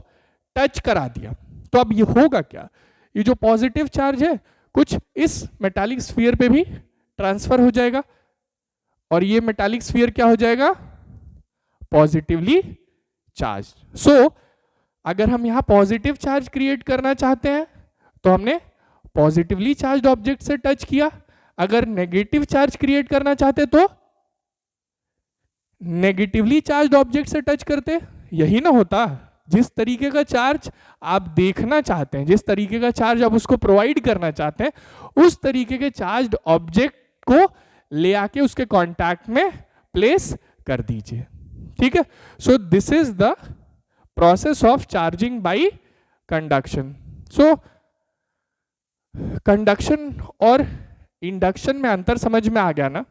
टच करा दिया। तो अब ये होगा क्या? ये जो पॉजिटिव चार्ज है कुछ इस मेटालिक स्फीयर पे भी ट्रांसफर हो जाएगा और ये मेटालिक स्फीयर क्या हो जाएगा? Positively charge. सो अगर हम यहां पॉजिटिव चार्ज क्रिएट करना चाहते हैं तो हमने पॉजिटिवली चार्ज्ड ऑब्जेक्ट से टच किया। अगर नेगेटिव चार्ज क्रिएट करना चाहते तो नेगेटिवली चार्ज्ड ऑब्जेक्ट से टच करते। यही ना होता? जिस तरीके का चार्ज आप देखना चाहते हैं, जिस तरीके का चार्ज आप उसको प्रोवाइड करना चाहते हैं, उस तरीके के चार्ज्ड ऑब्जेक्ट को ले आके उसके कांटेक्ट में प्लेस कर दीजिए। ठीक है? सो this is the process of charging by conduction. So conduction और इंडक्शन में अंतर समझ में आ गया ना?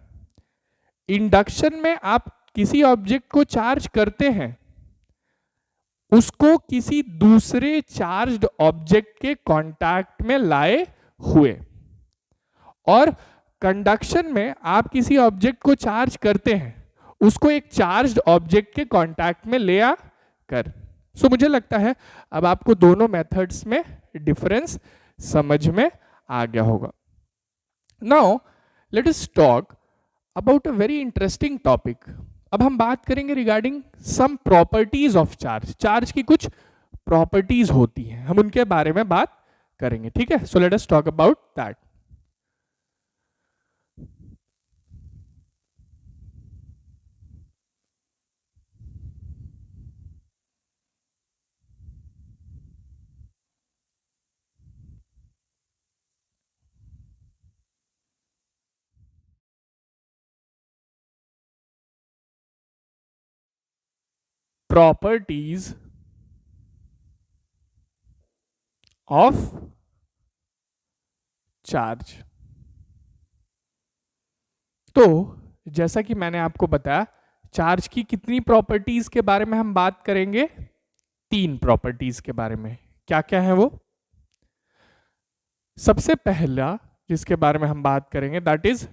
इंडक्शन में आप किसी ऑब्जेक्ट को चार्ज करते हैं, उसको किसी दूसरे चार्ज्ड ऑब्जेक्ट के कांटेक्ट में लाए हुए, और कंडक्शन में आप किसी ऑब्जेक्ट को चार्ज करते हैं, उसको एक चार्ज्ड ऑब्जेक्ट के कांटेक्ट में ले आ कर। सो मुझे लगता है अब आपको दोनों मेथड्स में डिफरेंस समझ में आ गया होगा। Now let us talk about a very interesting topic. अब हम बात करेंगे regarding some properties of charge. Charge की कुछ प्रॉपर्टीज होती हैं, हम उनके बारे में बात करेंगे। ठीक है? So let us talk about that. Properties of charge. तो जैसा कि मैंने आपको बताया, चार्ज की कितनी प्रॉपर्टीज के बारे में हम बात करेंगे? 3 प्रॉपर्टीज के बारे में। क्या क्या है वो? सबसे पहला जिसके बारे में हम बात करेंगे that is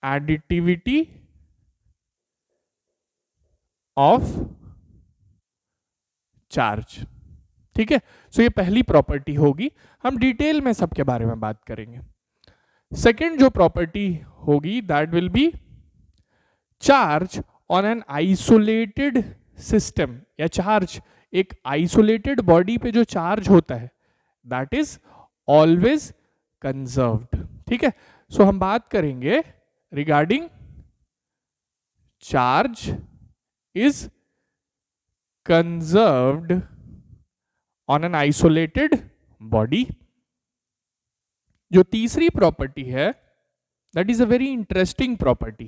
additivity of charge. ठीक है? सो ये पहली प्रॉपर्टी होगी, हम डिटेल में सबके बारे में बात करेंगे। सेकेंड जो प्रॉपर्टी होगी that will be charge on an isolated system, या चार्ज एक आइसोलेटेड बॉडी पे जो चार्ज होता है दैट इज ऑलवेज कंजर्व्ड। ठीक है? सो हम बात करेंगे regarding charge is conserved on an isolated body. जो तीसरी प्रॉपर्टी है that is a very interesting property,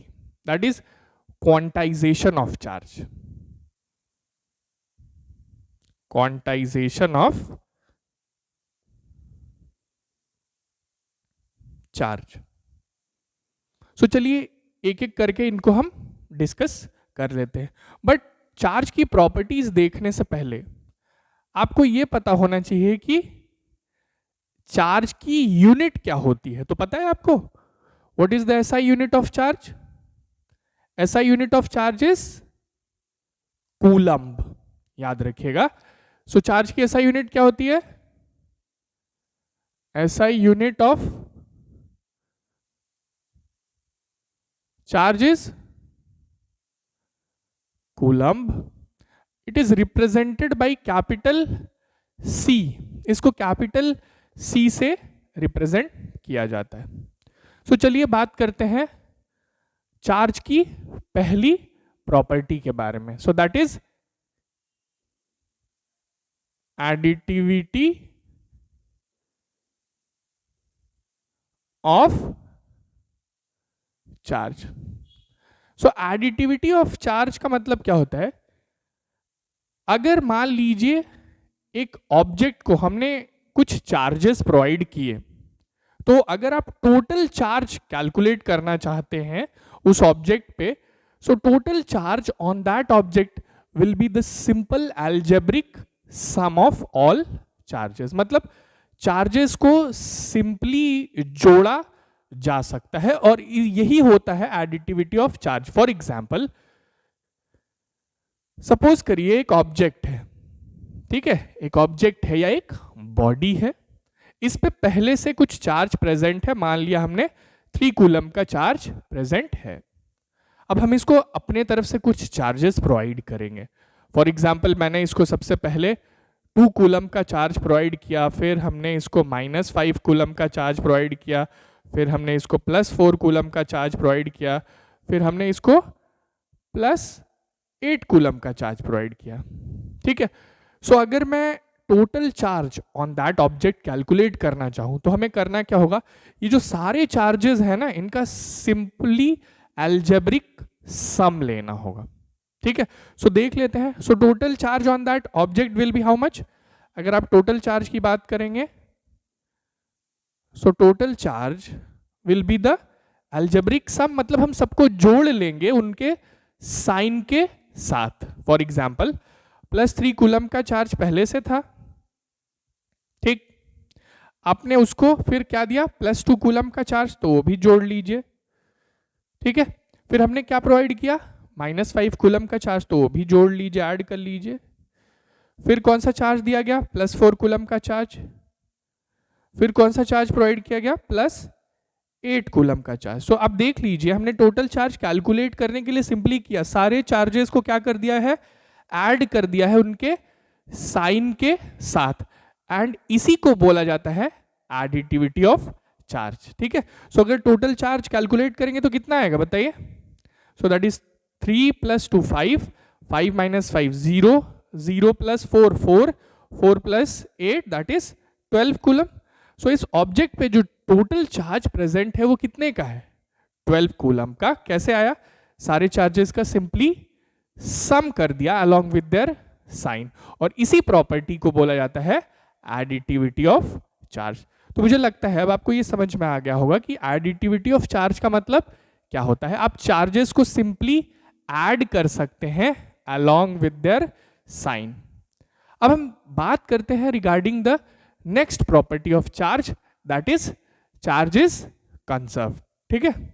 that is quantization of charge. Quantization of charge. So चलिए एक एक करके इनको हम डिस्कस कर लेते हैं। बट चार्ज की प्रॉपर्टीज देखने से पहले आपको यह पता होना चाहिए कि चार्ज की यूनिट क्या होती है। तो पता है आपको what is the SI unit of charge? SI unit of charge is coulomb. याद रखिएगा। सो चार्ज की एसआई यूनिट क्या होती है? SI unit of charge is coulomb. It is represented by capital सी, इसको कैपिटल सी से रिप्रेजेंट किया जाता है। सो चलिए बात करते हैं चार्ज की पहली प्रॉपर्टी के बारे में। सो that is additivity of charge. So additivity of charge का मतलब क्या होता है, अगर मान लीजिए एक ऑब्जेक्ट को हमने कुछ चार्जेस प्रोवाइड किए, तो अगर आप टोटल चार्ज कैलकुलेट करना चाहते हैं उस ऑब्जेक्ट पे, so total charge on that object will be the simple algebraic sum of all charges. मतलब चार्जेस को सिंपली जोड़ा जा सकता है और यही होता है additivity of charge. For example, suppose करिए एक ऑब्जेक्ट है, ठीक है, एक ऑब्जेक्ट है या एक बॉडी है, इस पे पहले से कुछ चार्ज प्रेजेंट है, मान लिया हमने 3 कूलम का चार्ज प्रेजेंट है। अब हम इसको अपने तरफ से कुछ चार्जेस प्रोवाइड करेंगे। फॉर एग्जाम्पल, मैंने इसको सबसे पहले 2 कूलम का चार्ज प्रोवाइड किया, फिर हमने इसको -5 कूलम का चार्ज प्रोवाइड किया, फिर हमने इसको +4 कूलम का चार्ज प्रोवाइड किया, फिर हमने इसको +8 कूलम का चार्ज प्रोवाइड किया, ठीक है। सो अगर मैं total charge on that object calculate करना चाहूं तो हमें करना क्या होगा, ये जो सारे चार्जेस है ना, इनका सिंपली अलजेब्रिक सम लेना होगा, ठीक है। सो देख लेते हैं। So total charge on that object will be how much. अगर आप टोटल चार्ज की बात करेंगे, so total charge will be the algebraic sum, मतलब हम सबको जोड़ लेंगे उनके साइन के साथ। फॉर एग्जाम्पल, +3 कूलम का चार्ज पहले से था, ठीक, आपने उसको फिर क्या दिया, +2 कूलम का चार्ज, तो वो भी जोड़ लीजिए, ठीक है। फिर हमने क्या प्रोवाइड किया, -5 कूलम का चार्ज, तो वो भी जोड़ लीजिए, ऐड कर लीजिए। फिर कौन सा चार्ज दिया गया, +4 कूलम का चार्ज। फिर कौन सा चार्ज प्रोवाइड किया गया, +8 कूलम का चार्ज। सो अब देख लीजिए, हमने टोटल चार्ज कैलकुलेट करने के लिए सिंपली किया, सारे चार्जेस को क्या कर दिया है, ऐड कर दिया है उनके साइन के साथ, एंड इसी को बोला जाता है एडिटिविटी ऑफ चार्ज, ठीक है। सो अगर टोटल चार्ज कैलकुलेट करेंगे तो कितना आएगा बताइए। सो that is 3 + 2 5, 5 - 5 0, 0 + 4 4, 4 + 8 that is 12 coulomb. सो इस ऑब्जेक्ट पे जो टोटल चार्ज प्रेजेंट है वो कितने का है, 12 कूलम का। कैसे आया, सारे चार्जेस का सिंपली सम कर दिया अलोंग विद देयर साइन, और इसी प्रॉपर्टी को बोला जाता है एडिटिविटी ऑफ चार्ज। तो मुझे लगता है अब आपको ये समझ में आ गया होगा कि एडिटिविटी ऑफ चार्ज का मतलब क्या होता है। आप चार्जेस को सिंपली ऐड कर सकते हैं अलोंग विद देयर साइन। अब हम बात करते हैं regarding the next property of charge, that is charge is conserve, ठीक है।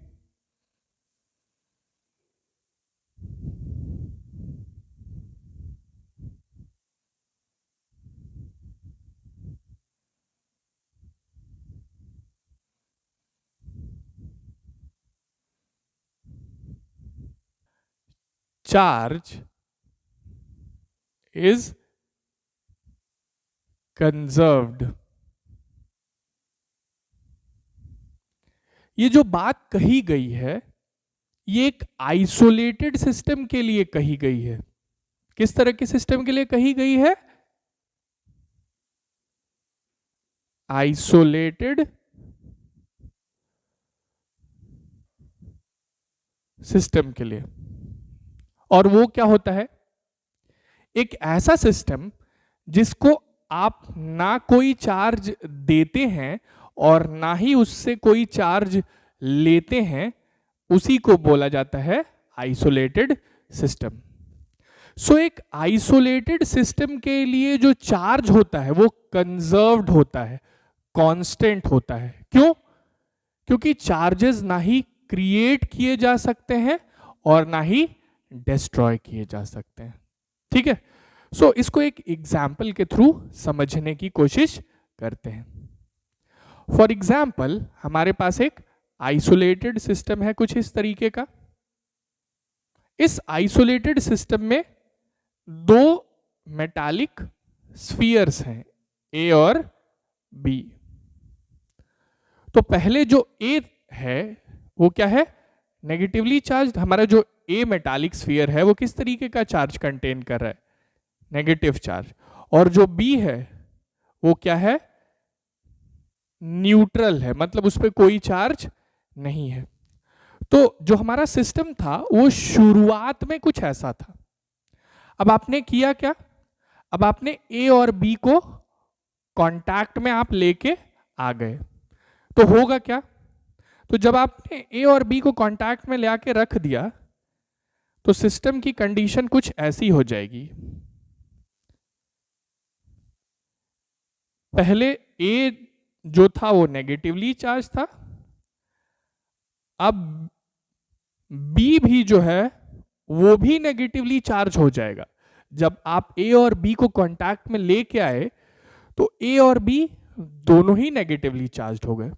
Charge is conserved. ये जो बात कही गई है ये एक आइसोलेटेड सिस्टम के लिए कही गई है। किस तरह के सिस्टम के लिए कही गई है, आइसोलेटेड सिस्टम के लिए। और वो क्या होता है, एक ऐसा सिस्टम जिसको आप ना कोई चार्ज देते हैं और ना ही उससे कोई चार्ज लेते हैं, उसी को बोला जाता है आइसोलेटेड सिस्टम। सो एक आइसोलेटेड सिस्टम के लिए जो चार्ज होता है वो कंजर्व्ड होता है, कांस्टेंट होता है। क्यों? क्योंकि चार्जेस ना ही क्रिएट किए जा सकते हैं और ना ही डिस्ट्रॉय किए जा सकते हैं, ठीक है। सो इसको एक एग्जाम्पल के थ्रू समझने की कोशिश करते हैं। फॉर एग्जाम्पल, हमारे पास एक आइसोलेटेड सिस्टम है कुछ इस तरीके का। इस आइसोलेटेड सिस्टम में 2 मेटालिक स्फीयर्स हैं, ए और बी। तो पहले जो ए है वो क्या है, नेगेटिवली चार्ज। हमारा जो ए मेटालिक स्फीयर है वो किस तरीके का चार्ज कंटेन कर रहा है, नेगेटिव चार्ज। और जो बी है वो क्या है, न्यूट्रल है, मतलब उस पर कोई चार्ज नहीं है। तो जो हमारा सिस्टम था वो शुरुआत में कुछ ऐसा था। अब आपने किया क्या, अब आपने ए और बी को कांटेक्ट में आप लेके आ गए, तो होगा क्या, तो जब आपने ए और बी को कांटेक्ट में ले आके रख दिया तो सिस्टम की कंडीशन कुछ ऐसी हो जाएगी। पहले ए जो था वो नेगेटिवली चार्ज था, अब बी भी जो है वो भी नेगेटिवली चार्ज हो जाएगा। जब आप ए और बी को कांटेक्ट में लेके आए तो ए और बी दोनों ही नेगेटिवली चार्ज हो गए।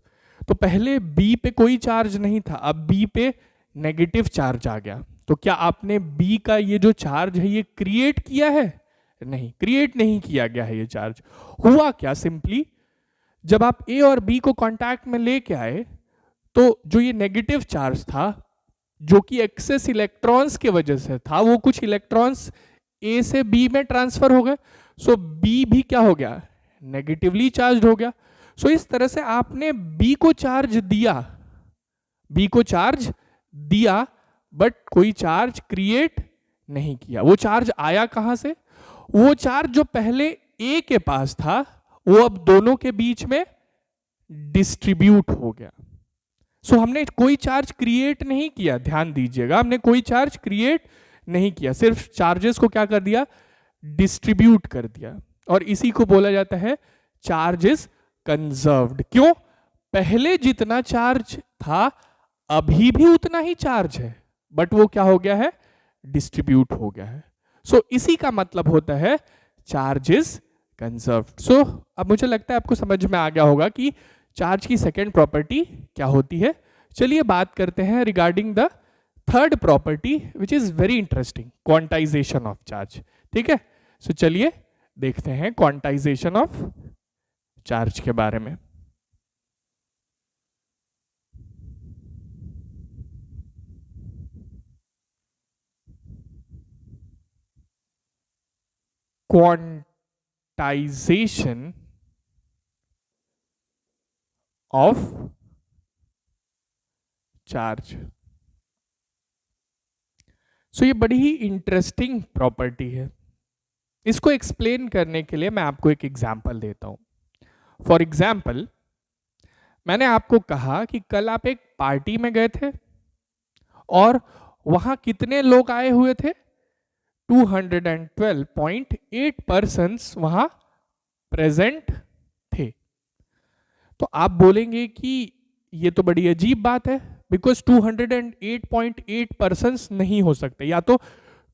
तो पहले बी पे कोई चार्ज नहीं था, अब बी पे नेगेटिव चार्ज आ गया। तो क्या आपने बी का ये जो चार्ज है ये क्रिएट किया है, नहीं, क्रिएट नहीं किया गया है ये चार्ज। हुआ क्या, सिंपली जब आप ए और बी को कांटेक्ट में लेके आए तो जो ये नेगेटिव चार्ज था जो कि एक्सेस इलेक्ट्रॉन्स के वजह से था, वो कुछ इलेक्ट्रॉन्स ए से बी में ट्रांसफर हो गए। सो बी भी क्या हो गया, नेगेटिवली चार्ज हो गया। सो इस तरह से आपने बी को चार्ज दिया, बी को चार्ज दिया, बट कोई चार्ज क्रिएट नहीं किया। वो चार्ज आया कहां से, वो चार्ज जो पहले ए के पास था वो अब दोनों के बीच में डिस्ट्रीब्यूट हो गया। सो हमने कोई चार्ज क्रिएट नहीं किया, ध्यान दीजिएगा, हमने कोई चार्ज क्रिएट नहीं किया, सिर्फ चार्जेस को क्या कर दिया, डिस्ट्रीब्यूट कर दिया। और इसी को बोला जाता है चार्ज इज कंजर्व्ड। क्यों, पहले जितना चार्ज था अभी भी उतना ही चार्ज है, बट वो क्या हो गया है, डिस्ट्रीब्यूट हो गया है। सो इसी का मतलब होता है चार्ज इज कंजर्व्ड। सो अब मुझे लगता है आपको समझ में आ गया होगा कि चार्ज की सेकेंड प्रॉपर्टी क्या होती है। चलिए बात करते हैं regarding the third property which is very interesting, quantization of charge. ठीक है, सो चलिए देखते हैं क्वांटाइजेशन ऑफ चार्ज के बारे में। Quantization of charge. सो ये बड़ी ही इंटरेस्टिंग प्रॉपर्टी है। इसको एक्सप्लेन करने के लिए मैं आपको एक एग्जांपल देता हूं। फॉर एग्जांपल, मैंने आपको कहा कि कल आप एक पार्टी में गए थे और वहां कितने लोग आए हुए थे, 212.8 पर्सन्स वहां प्रेजेंट थे। तो आप बोलेंगे कि ये तो बड़ी अजीब बात है, बिकॉज 208.8 पर्सन्स नहीं हो सकते, या तो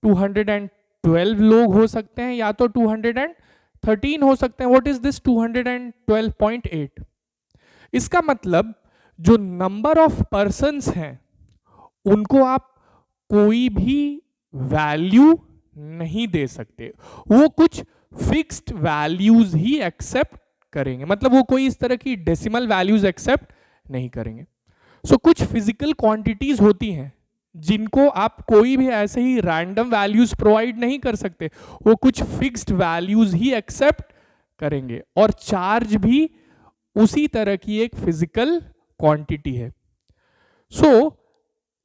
212 लोग हो सकते हैं या तो 213 हो सकते हैं। What is this 212.8? इसका मतलब जो नंबर ऑफ पर्सन्स हैं उनको आप कोई भी वैल्यू नहीं दे सकते, वो कुछ फिक्स्ड वैल्यूज ही एक्सेप्ट करेंगे, मतलब वो कोई इस तरह की डेसिमल वैल्यूज एक्सेप्ट नहीं करेंगे। सो कुछ फिजिकल क्वांटिटीज होती हैं जिनको आप कोई भी ऐसे ही रैंडम वैल्यूज प्रोवाइड नहीं कर सकते, वो कुछ फिक्स्ड वैल्यूज ही एक्सेप्ट करेंगे। और चार्ज भी उसी तरह की एक फिजिकल क्वांटिटी है। सो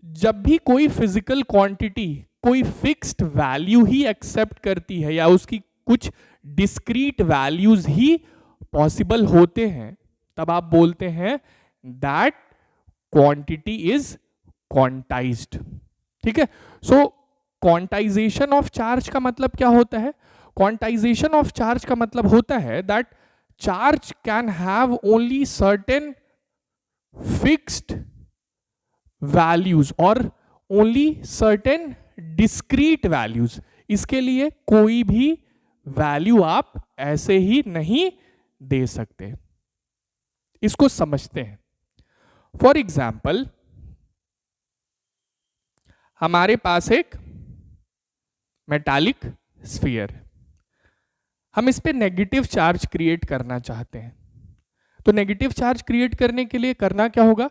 जब भी कोई फिजिकल क्वांटिटी कोई फिक्स्ड वैल्यू ही एक्सेप्ट करती है या उसकी कुछ डिस्क्रीट वैल्यूज ही पॉसिबल होते हैं, तब आप बोलते हैं दैट क्वांटिटी इज क्वांटाइज्ड। ठीक है, सो क्वांटाइजेशन ऑफ चार्ज का मतलब क्या होता है, क्वांटाइजेशन ऑफ चार्ज का मतलब होता है that charge can have only certain fixed values और ओनली सर्टेन डिस्क्रीट वैल्यूज। इसके लिए कोई भी वैल्यू आप ऐसे ही नहीं दे सकते। इसको समझते हैं। फॉर एग्जाम्पल, हमारे पास एक मेटालिक स्फीयर है। हम इस पे नेगेटिव चार्ज क्रिएट करना चाहते हैं। तो नेगेटिव चार्ज क्रिएट करने के लिए करना क्या होगा,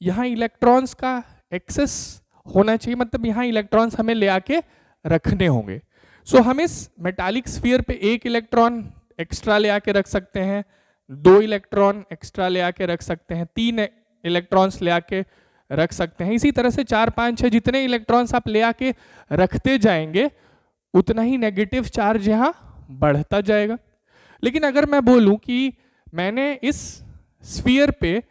यहाँ इलेक्ट्रॉन्स का एक्सेस होना चाहिए, मतलब यहाँ इलेक्ट्रॉन्स हमें ले आके रखने होंगे। सो हम इस मेटालिक स्फीयर पे एक इलेक्ट्रॉन एक्स्ट्रा ले आके रख सकते हैं, 2 इलेक्ट्रॉन एक्स्ट्रा ले आके रख सकते हैं, 3 इलेक्ट्रॉन्स ले आके रख सकते हैं, इसी तरह से 4, 5, 6 जितने इलेक्ट्रॉन्स आप ले आके रखते जाएंगे उतना ही नेगेटिव चार्ज यहाँ बढ़ता जाएगा। लेकिन अगर मैं बोलूं कि मैंने इस स्फीयर पे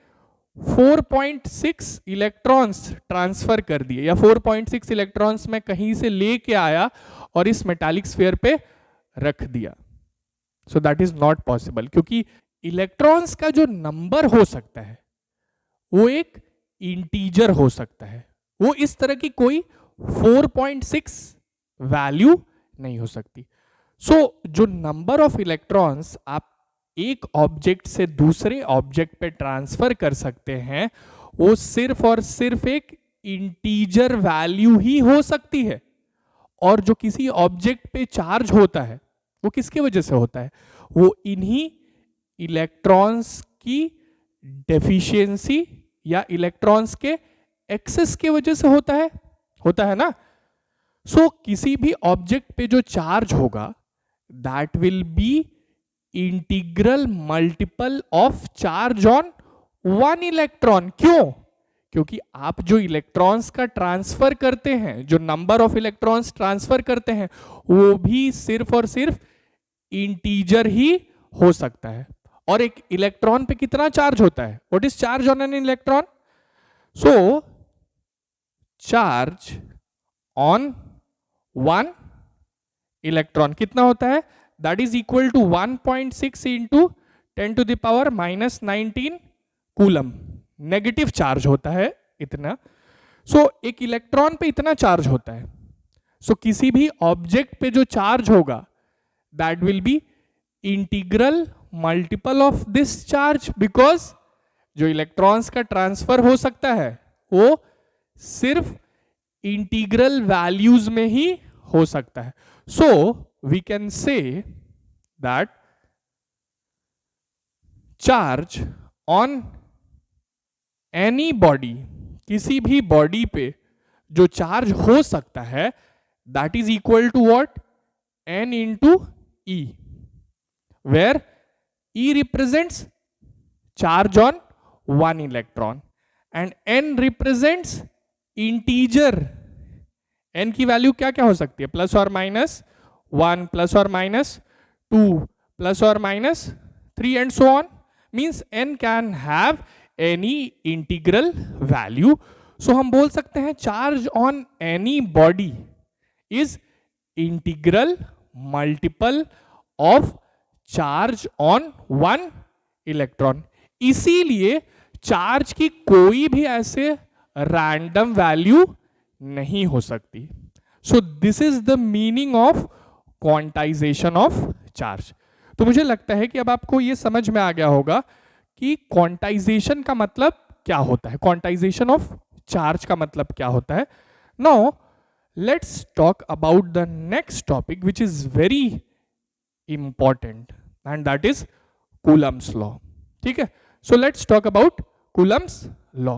4.6 इलेक्ट्रॉन्स ट्रांसफर कर दिए, या 4.6 इलेक्ट्रॉन्स मैं कहीं से लेके आया और इस मेटालिक स्फीयर पे रख दिया, सो दैट इज नॉट पॉसिबल, क्योंकि इलेक्ट्रॉन्स का जो नंबर हो सकता है वो एक इंटीजर हो सकता है, वो इस तरह की कोई 4.6 वैल्यू नहीं हो सकती। सो जो नंबर ऑफ इलेक्ट्रॉन्स आप एक ऑब्जेक्ट से दूसरे ऑब्जेक्ट पे ट्रांसफर कर सकते हैं वो सिर्फ और सिर्फ एक इंटीजर वैल्यू ही हो सकती है। और जो किसी ऑब्जेक्ट पे चार्ज होता है वो किसकी वजह से होता है, वो इन्हीं इलेक्ट्रॉन्स की डेफिशिएंसी या इलेक्ट्रॉन्स के एक्सेस की वजह से होता है ना। सो किसी भी ऑब्जेक्ट पे जो चार्ज होगा that will be integral multiple of charge on 1 electron. क्यों? क्योंकि आप जो इलेक्ट्रॉन्स का ट्रांसफर करते हैं, जो नंबर ऑफ इलेक्ट्रॉन्स ट्रांसफर करते हैं वो भी सिर्फ और सिर्फ इंटीजर ही हो सकता है। और एक इलेक्ट्रॉन पे कितना चार्ज होता है, what is charge on an electron? So charge on 1 electron कितना होता है, that is equal to 1.6 into 10 to the power -19 coulomb. Negative charge होता है इतना। सो एक इलेक्ट्रॉन पे इतना चार्ज होता है। सो किसी भी ऑब्जेक्ट पे जो चार्ज होगा that will be integral multiple of this charge, because जो इलेक्ट्रॉन्स का ट्रांसफर हो सकता है वो सिर्फ इंटीग्रल वैल्यूज में ही हो सकता है। So we can say that charge on any body, किसी भी बॉडी पे जो चार्ज हो सकता है that is equal to what, n into e, where E represents charge on 1 electron and n represents integer। n की वैल्यू क्या क्या हो सकती है, प्लस और माइनस 1, प्लस और माइनस 2, प्लस और minus 3 and so on, means n can have any integral value. So हम बोल सकते हैं charge on any body is integral multiple of charge on 1 electron. इसीलिए चार्ज की कोई भी ऐसे रैंडम वैल्यू नहीं हो सकती। So this is the meaning of quantization of charge. तो मुझे लगता है कि अब आपको ये समझ में आ गया होगा कि क्वांटाइजेशन का मतलब क्या होता है, क्वांटाइजेशन ऑफ चार्ज का मतलब क्या होता है। Now let's talk about the next topic which is very important and that is Coulomb's law। ठीक है, so let's talk about Coulomb's law।